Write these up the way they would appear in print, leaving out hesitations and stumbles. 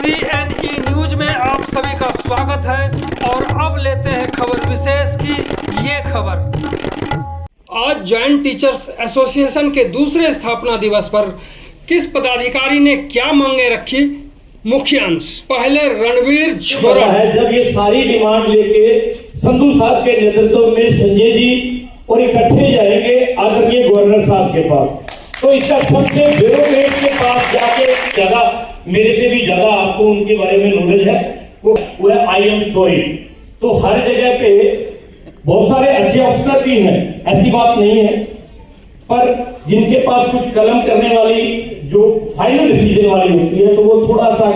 CNE news में आप सभी का स्वागत है और अब लेते हैं खबर विशेष की ये खबर। आज जॉइंट टीचर्स एसोसिएशन के दूसरे स्थापना दिवस पर किस पदाधिकारी ने क्या मांगे रखी, मुख्य अंश। पहले रणवीर झोरा है जब ये सारी डिमांड लेके संधू साहब के नेतृत्व में संजय जी और इकट्ठे जाएंगे आदरणीय गवर्नर साहब के पास, तो इसका सबसे ब्यूरोक्रेट के पास जाके ज्यादा मेरे से भी ज्यादा आपको उनके बारे में नॉलेज है, वो है आई एम सॉरी। तो हर जगह पे बहुत सारे अच्छे अफसर भी हैं, ऐसी बात नहीं है, पर जिनके पास कुछ कलम करने वाली जो फाइनल डिसीजन वाली होती है तो वो थोड़ा सा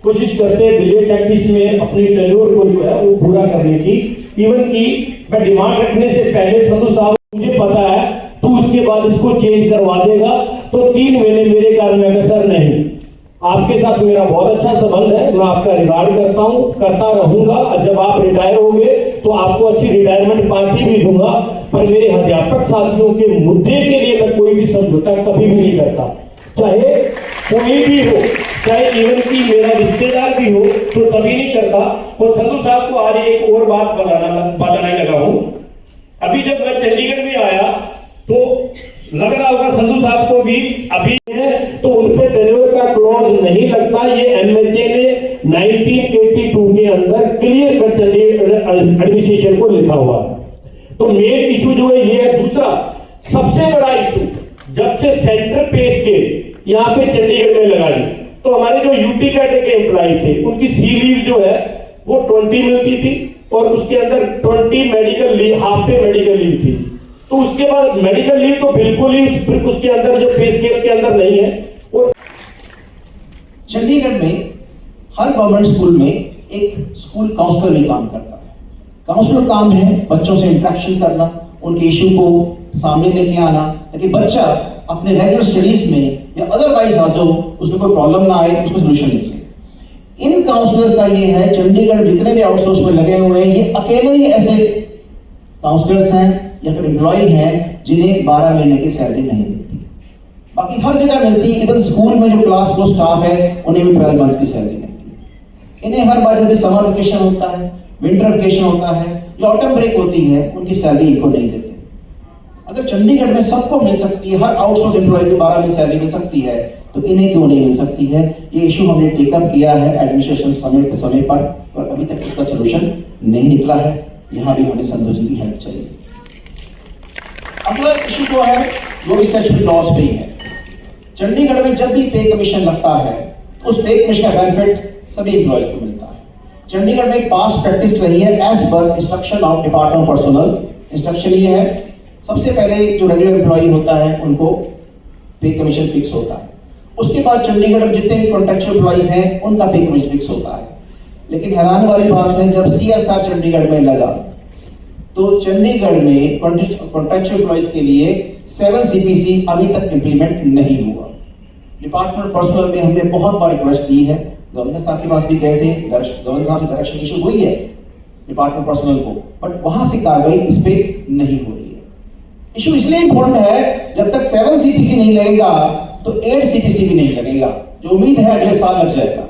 कोशिश करते हैं डिले टैक्टिक्स में अपनी टेन्योर को जो है वो पूरा करने की। इवन की मैं डिमांड रखने से पहले संधू साहब मुझे पता है तो उसके बाद इसको चेंज करवा देगा, तो 3 महीने मेरे कारण में सर नहीं। आपके साथ मेरा बहुत अच्छा संबंध है, मैं आपका रिगार्ड करता हूँ, करता रहूंगा। जब आप रिटायर होंगे तो आपको अच्छी रिटायरमेंट पार्टी भी दूंगा, पर मेरे अध्यापक साथियों के मुद्दे के लिए मैं कोई भी समझौता कभी भी नहीं करता, चाहे कोई भी हो, चाहे इवन की मेरा रिश्तेदार भी हो, तो कभी नहीं करता। और संधू साहब को आज एक और बात बताने लगा हूँ। अभी जब मैं चंडीगढ़ में आया तो लग रहा होगा संधू साहब को भी अभी है, तो उन पे टेन्योर का क्लॉज नहीं लगता। ये एमएचए ने 1982 के अंदर क्लियर कर चंडीगढ़ एडमिनिस्ट्रेशन को लिखा हुआ। तो मेन इशू जो है ये है। दूसरा सबसे बड़ा इशू, जब से सेंटर पे स्केल यहाँ पे चंडीगढ़ में लगा दी, तो हमारे जो यूटी कैडर के एम्प्लॉय थे उनकी सी लीव जो है वो 20 मिलती थी और उसके अंदर 20 मेडिकल लीव, हाफ पे मेडिकल लीव थी। तो उसके बाद मेडिकल लीव तो बिल्कुल ही उसके अंदर जो पे स्केल के अंदर नहीं है। और चंडीगढ़ में हर गवर्नमेंट स्कूल में एक स्कूल काउंसलर भी काम करता है। काउंसलर काम है बच्चों से इंटरेक्शन करना, उनके इशू को सामने लेके आना, ताकि बच्चा अपने रेगुलर स्टडीज में या अदरवाइज आज उसमें कोई प्रॉब्लम ना आए, उसको सोल्यूशन निकले। इन काउंसलर का ये है, चंडीगढ़ जितने भी आउटसोर्स में लगे हुए हैं ये अकेले ही ऐसे काउंसलर्स हैं या फिर एम्प्लॉय हैं जिन्हें 12 महीने की सैलरी नहीं मिलती। बाकी हर जगह मिलती है, इवन स्कूल में जो क्लास रो स्टाफ है उन्हें भी 12 मंथ्स की सैलरी मिलती है। इन्हें हर बार जब भी समर वेकेशन होता है, विंटर वेकेशन होता है या ऑटम ब्रेक होती है, उनकी सैलरी इनको नहीं देते। अगर चंडीगढ़ में सबको मिल सकती है, हर आउटसोर्स एम्प्लॉय को 12 महीने सैलरी मिल सकती है, तो इन्हें क्यों नहीं मिल सकती है? ये इशू हमने टेकअप किया है एडमिनिस्ट्रेशन समय पर अभी तक इसका सोल्यूशन नहीं निकला है। यहाँ भी हमें संधू जी की हेल्प चाहिए। अगला इशू जो है वो स्टैट्यूटरी लॉज पे ही है। चंडीगढ़ में जब भी पे कमीशन लगता है उस पे कमीशन का बेनिफिट सभी एम्प्लॉयज को मिलता है। चंडीगढ़ में एक पास्ट प्रैक्टिस रही है एज पर instruction of department personnel. Instruction ये है, सबसे पहले जो रेगुलर एम्प्लॉय होता है उनको पे कमीशन फिक्स होता है। उसके बाद चंडीगढ़ में जितने भी कॉन्ट्रैक्चुअल एम्प्लॉयज हैं उनका पे कमीशन फिक्स होता है। लेकिन हैरान वाली बात है, जब CSR चंडीगढ़ में लगा तो चंडीगढ़ में कॉन्ट्रैक्चुअल एम्प्लॉयज के लिए 7 CPC अभी तक इंप्लीमेंट नहीं हुआ। डिपार्टमेंट पर्सनल में हमने बहुत बार रिक्वेस्ट की है, गवर्नर साहब के पास भी गए थे, गवर्नर साहब की डायरेक्शन इशू हुई है डिपार्टमेंट पर्सनल को, बट वहां से कार्रवाई इस पे नहीं हो रही है। इशू इसलिए इंपॉर्टेंट है, जब तक 7 CPC नहीं लगेगा तो 8 CPC भी नहीं लगेगा, जो उम्मीद है अगले साल लग जाएगा।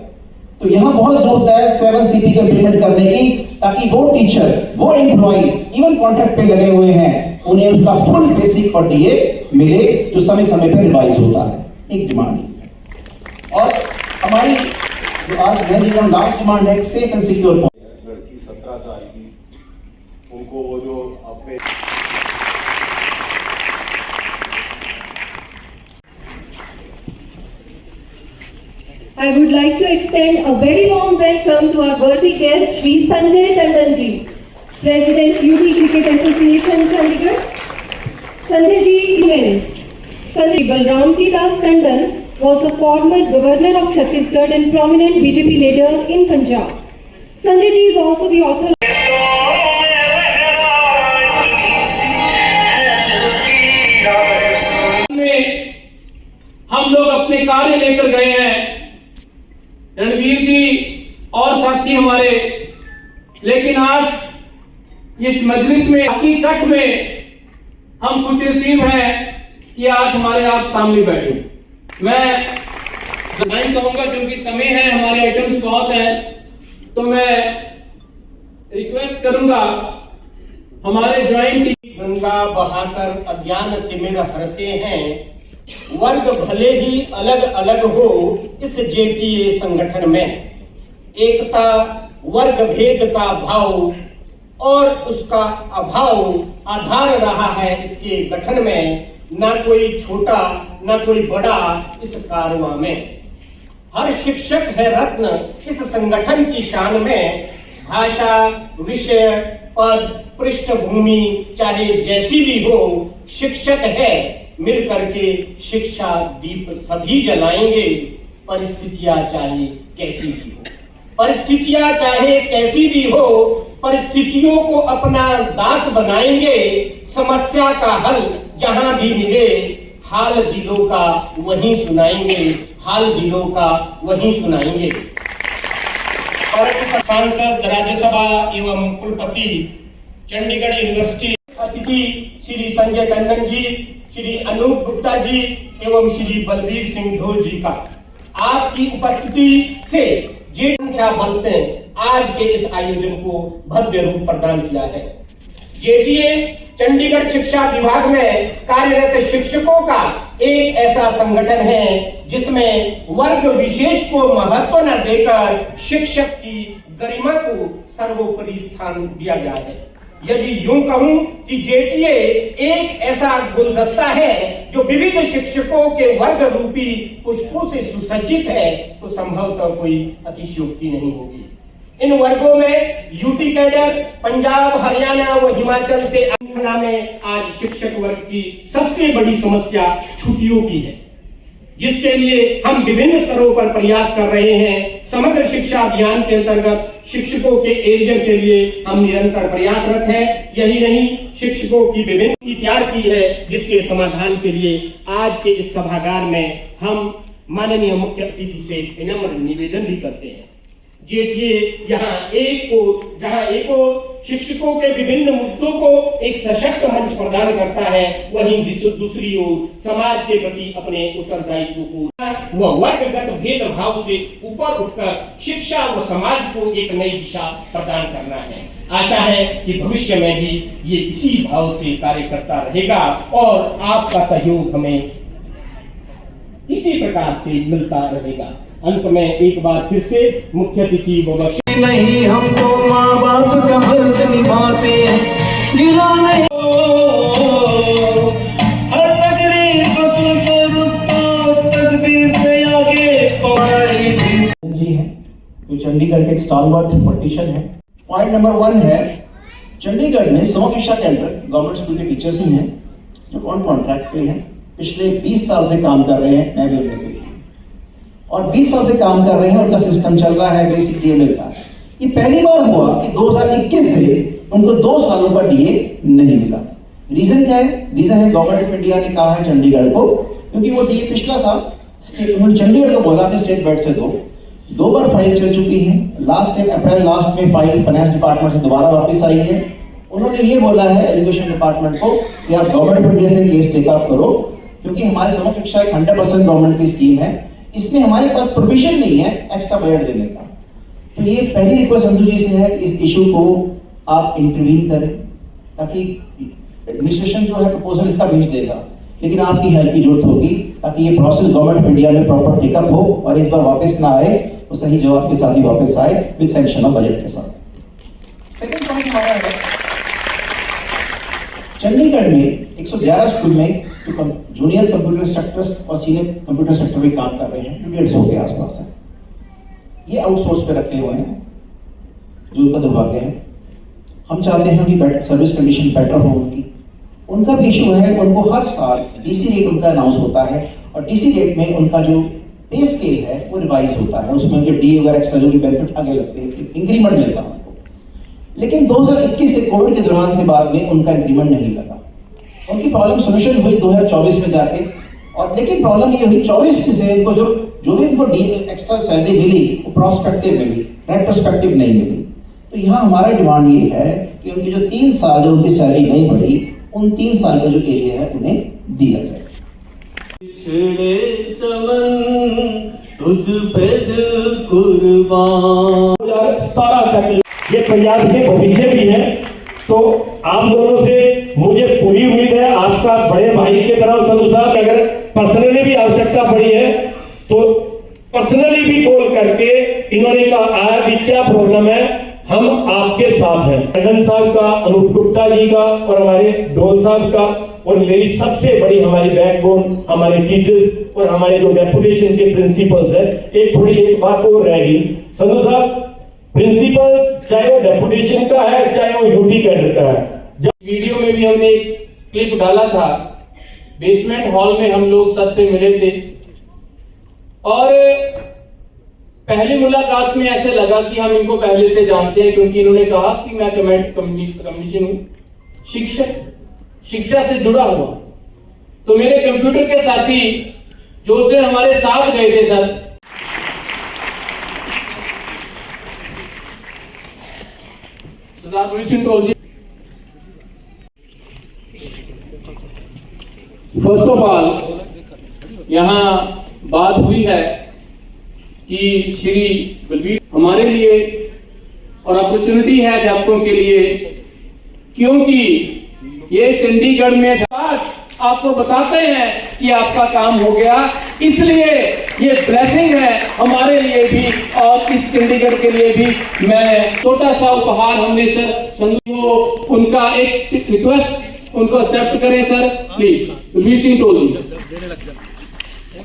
तो यहाँ बहुत जरूरत है 7 CP को इंप्लीमेंट करने की, ताकि वो टीचर, वो एम्प्लॉय इवन कॉन्ट्रैक्ट पे लगे हुए हैं उन्हें उसका फुल बेसिक और DA मिले, जो समय समय पर रिवाइज होता है। एक डिमांड है। और हमारी जो आज मैं देख रहा हूँ लास्ट डिमांड है सेफ एंड सिक्योर। लड़की 17 साल की, उनको वो जो अपने I would like to extend a very warm welcome to our worthy guest, Shri Sanjay Tandon ji, President UP Cricket Association, Chandigarh. Sanjay ji emails. Sanjay Balram Ji Das Tandon was the former governor of Chhattisgarh and prominent BJP leader in Punjab. Sanjay ji is also the author. हम लोग अपने कार्य लेकर गए हैं, रणवीर जी और साथी हमारे, लेकिन आज इस मजलिस में हकीकत में हम खुश नसीब हैं कि आज हमारे आप सामने बैठे। मैं नहीं कहूंगा क्योंकि समय है हमारे आइटम्स बहुत है, तो मैं रिक्वेस्ट करूंगा हमारे ज्वाइंट गंगा बहाकर अज्ञान तिमिर हरते हैं, वर्ग भले ही अलग अलग हो इस जेटीए संगठन में, एकता वर्ग भेद का भाव और उसका अभाव आधार रहा है इसके गठन में, ना कोई छोटा ना कोई बड़ा इस कारवां में। हर शिक्षक है रत्न इस संगठन की शान में, भाषा विषय पद पृष्ठभूमि चाहे जैसी भी हो, शिक्षक है मिल करके शिक्षा दीप सभी जलाएंगे, परिस्थितियां चाहे कैसी भी हो। परिस्थितियां चाहे कैसी भी हो, परिस्थितियों को अपना दास बनाएंगे, समस्या का हल जहां भी मिले, हाल दिलों का वहीं सुनाएंगे, हाल दिलों का वहीं सुनाएंगे। और सांसद राज्यसभा एवं कुलपति चंडीगढ़ यूनिवर्सिटी अतिथि श्री संजय टंडन जी, श्री अनूप गुप्ता जी एवं श्री बलबीर सिंह ढोल जी का आपकी उपस्थिति से जे संख्या बल से आज के इस आयोजन को भव्य रूप प्रदान किया है। जेटीए चंडीगढ़ शिक्षा विभाग में कार्यरत शिक्षकों का एक ऐसा संगठन है जिसमें वर्ग विशेष को महत्व न देकर शिक्षक की गरिमा को सर्वोपरि स्थान दिया गया है। यदि यूं कहूं कि जेटीए एक ऐसा गुलदस्ता है जो विविध शिक्षकों के वर्ग रूपी पुष्पों से सुसज्जित है, तो संभवतः कोई अतिशयोक्ति नहीं होगी। इन वर्गों में यूटी कैडर, पंजाब, हरियाणा व हिमाचल से श्रृंखला में आज शिक्षक वर्ग की सबसे बड़ी समस्या छुट्टियों की है, जिसके लिए हम विभिन्न स्तरों पर प्रयास कर रहे हैं। समग्र शिक्षा अभियान के अंतर्गत शिक्षकों के एरियर के लिए हम निरंतर प्रयासरत हैं। यही नहीं, शिक्षकों की विभिन्न तैयार की है, जिसके समाधान के लिए आज के इस सभागार में हम माननीय मुख्य अतिथि से विनम्र निवेदन भी करते हैं। जेटीए जहां एक शिक्षकों के विभिन्न मुद्दों को एक सशक्त मंच प्रदान करता है, वहीं दूसरी ओर समाज के प्रति अपने उत्तरदायित्व को व वर्गगत भेदभाव से ऊपर उठकर शिक्षा व समाज को एक नई दिशा प्रदान करना है। आशा है कि भविष्य में भी ये इसी भाव से कार्य करता रहेगा और आपका सहयोग हमें इसी प्रकार से मिलता रहेगा। अंत में एक बार फिर से मुख्य अतिथि नहीं हमको माँ बाप का फर्ज निभाते हैं, गिरा नहीं हर तकरीर को सुनकर उसको तकदीर से आगे पढ़ी जी हैं, जो चंडीगढ़ के एक स्टॉलवर्थ पॉलिटिशियन है। पॉइंट नंबर 1 है, चंडीगढ़ में समग्र शिक्षा के अंडर गवर्नमेंट स्कूल के टीचर्स ही हैं जो कॉन्ट्रैक्ट पे हैं, पिछले 20 साल से काम कर रहे हैं, मैं भी उनमें से और 20 साल से काम कर रहे हैं, उनका सिस्टम चल रहा है, बेसिक डीए मिलता है। ये पहली बार हुआ कि 2021 से उनको 2 सालों का डीए नहीं मिला। रीजन क्या है? रीजन है गवर्नमेंट ऑफ इंडिया ने कहा है चंडीगढ़ को, क्योंकि वो डीए पिछला था, उन्होंने चंडीगढ़ को बोला कि स्टेट बेड से दो बार फाइल चल चुकी है। लास्ट टाइम अप्रैल लास्ट में फाइल फाइनेंस डिपार्टमेंट से दोबारा वापस आई है। उन्होंने ये बोला है एजुकेशन डिपार्टमेंट को कि आप गवर्नमेंट ऑफ इंडिया से केस टेकअप करो, क्योंकि हमारी समग्र शिक्षा एक 100% गवर्नमेंट की स्कीम है, इसमें हमारे पास प्रोविजन नहीं है एक्स्ट्रा बजट देने का। तो ये पहली रिक्वेस्ट संधू जी से है कि इस इशू को आप इंटरवीन करें, ताकि एडमिनिस्ट्रेशन जो है प्रपोजल इसका भेज देगा, लेकिन आपकी हेल्प की जरूरत होगी ताकि ये प्रोसेस गवर्नमेंट ऑफ इंडिया में प्रॉपर टेकअप हो और इस बार वापस ना आए तो सही जवाब के साथ ही वापस आए विद सैंक्शन ऑफ बजट के साथ। सेकंड पॉइंट हमारा है, चंडीगढ़ में 111 स्कूल में जूनियर कंप्यूटर इंस्ट्रक्टर्स और सीनियर कंप्यूटर इंस्ट्रक्टर भी काम कर रहे हैं, जो 150 के आसपास है। ये आउटसोर्स पे रखे हुए हैं, जो उनका दुर्भाग्य है। हम चाहते हैं उनकी सर्विस कंडीशन बेटर हो उनका भी इशू है। उनको हर साल डीसी रेट उनका अनाउंस होता है और डीसी रेट में उनका जो पे स्केल है वो रिवाइज होता है, उसमें उनके डी वगैरह एक्स्ट्रा जो भी बेनिफिट आगे लगते हैं, इंक्रीमेंट मिलता है उनको। लेकिन 2021 से कोविड के दौरान से बाद में उनका इंक्रीमेंट नहीं लगा। उनकी प्रॉब्लम सोल्यूशन हुई 2024 में जाके, और लेकिन प्रॉब्लम ये हुई 24 में से उनको जो भी उनको एक्स्ट्रा सैलरी मिली वो प्रोस्पेक्टिव मिली, रेट्रोस्पेक्टिव नहीं मिली। तो यहाँ हमारा डिमांड ये है कि उनकी जो 3 साल जो उनकी सैलरी नहीं बढ़ी, उन 3 साल का जो एरिया है उन्हें दिया जाए। छिड़े चमन तो तुझ पे दिल कुर्बान। 2017 तक ये पंजाब के भविष्य भी है। तो आप दोनों से मुझे पूरी उम्मीद है, आपका बड़े भाई की तरह संधू साहब, अगर पर्सनली भी आवश्यकता पड़ी है तो पर्सनली भी कॉल करके इन्होंने कहा भी क्या प्रॉब्लम है, हम आपके साथ हैं। टंडन साहब का, अनूप गुप्ता जी का और हमारे डोल साहब का, और मेरी सबसे बड़ी हमारी बैकबोन हमारे टीचर्स और हमारे जो डेपुटेशन के प्रिंसिपल्स है। एक बात और रहेगी संधू साहब, प्रिंसिपल चाहे वो डेपुटेशन का है चाहे वो यूटी कैडर का है। वीडियो में भी हमने एक क्लिप डाला था, बेसमेंट हॉल में हम लोग सबसे मिले थे और पहली मुलाकात में ऐसे लगा कि हम इनको पहले से जानते हैं, क्योंकि इन्होंने कहा कि मैं कम्युनिकेशन हूँ, शिक्षा से जुड़ा हुआ। तो मेरे कंप्यूटर के साथी जो उसने हमारे साथ गए थे सर, फर्स्ट ऑफ ऑल यहाँ बात हुई है कि श्री बलबीर हमारे लिए और अपॉर्चुनिटी है अध्यापकों के लिए, क्योंकि ये चंडीगढ़ में आपको बताते हैं कि आपका काम हो गया, इसलिए ये ब्लेसिंग है हमारे लिए भी और इस चंडीगढ़ के लिए भी। मैं छोटा सा उपहार हमने सर संधू को, उनका एक रिक्वेस्ट उनको एक्सेप्ट करें sir please. Balbir Singh toll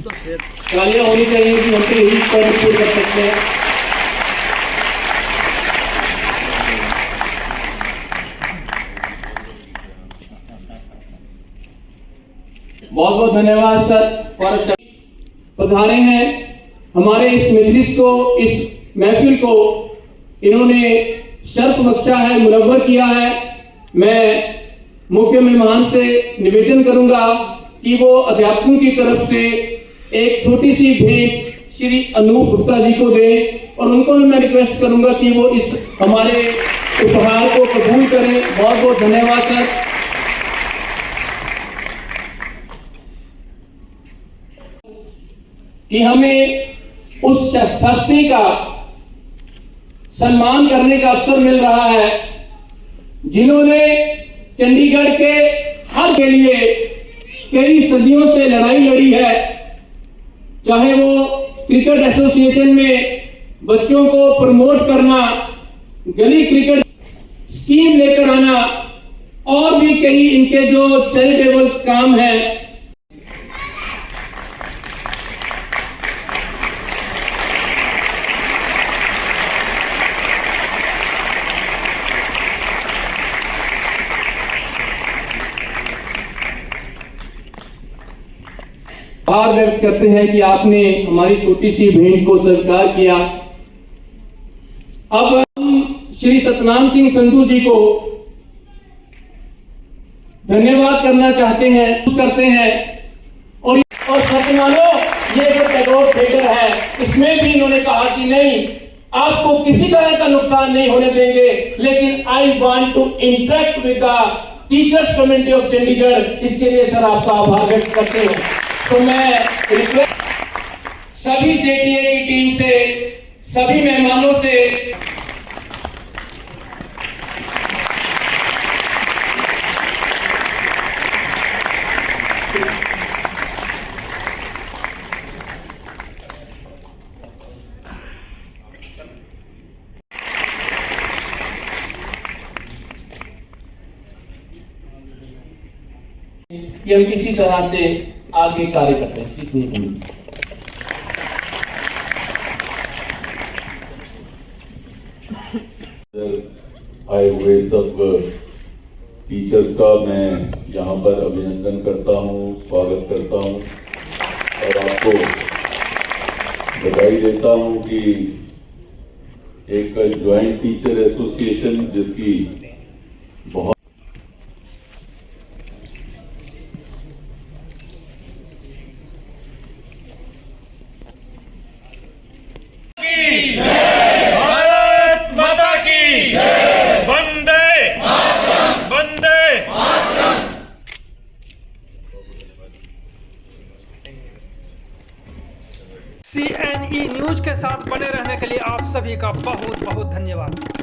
तालियां होनी चाहिए कि हम यही पूर्ण कर सकते हैं। बहुत बहुत धन्यवाद सर फॉर पधारे हैं हमारे इस मजलिस को, इस महफिल को इन्होंने शर्फ बख्शा है, मुनव्वर किया है। मैं मुख्य मेहमान से निवेदन करूंगा कि वो अध्यापकों की तरफ से एक छोटी सी भेंट श्री अनूप गुप्ता जी को दें और उनको मैं रिक्वेस्ट करूंगा कि वो इस हमारे उपहार को कबूल करें। बहुत बहुत धन्यवाद सर। कि हमें उस हस्ती का सम्मान करने का अवसर मिल रहा है जिन्होंने चंडीगढ़ के हर के लिए कई सदियों से लड़ाई लड़ी है, चाहे वो क्रिकेट एसोसिएशन में बच्चों को प्रमोट करना, गली क्रिकेट स्कीम लेकर आना और भी कई इनके जो चैरिटेबल काम है। आभार व्यक्त करते हैं कि आपने हमारी छोटी सी भेंट को स्वीकार किया। अब हम श्री सतनाम सिंह संधू जी को धन्यवाद करना चाहते हैं और सच मानो ये जो टैगोर थिएटर है इसमें भी इन्होंने कहा कि नहीं, आपको किसी तरह का नुकसान नहीं होने देंगे, लेकिन I want to interact with the teachers community of Chandigarh. इसके लिए सर आपका आभार व्यक्त करते हैं। तो मैं रिक्वेस्ट सभी जेटीए की टीम से, सभी मेहमानों से कि हम किसी तरह से आगे कार्य करते हैं। आए हुए सब टीचर्स का मैं यहाँ पर अभिनंदन करता हूँ, स्वागत करता हूँ और आपको बधाई देता हूँ कि एक ज्वाइंट टीचर एसोसिएशन जिसकी बहुत CNE सभी का बहुत बहुत धन्यवाद।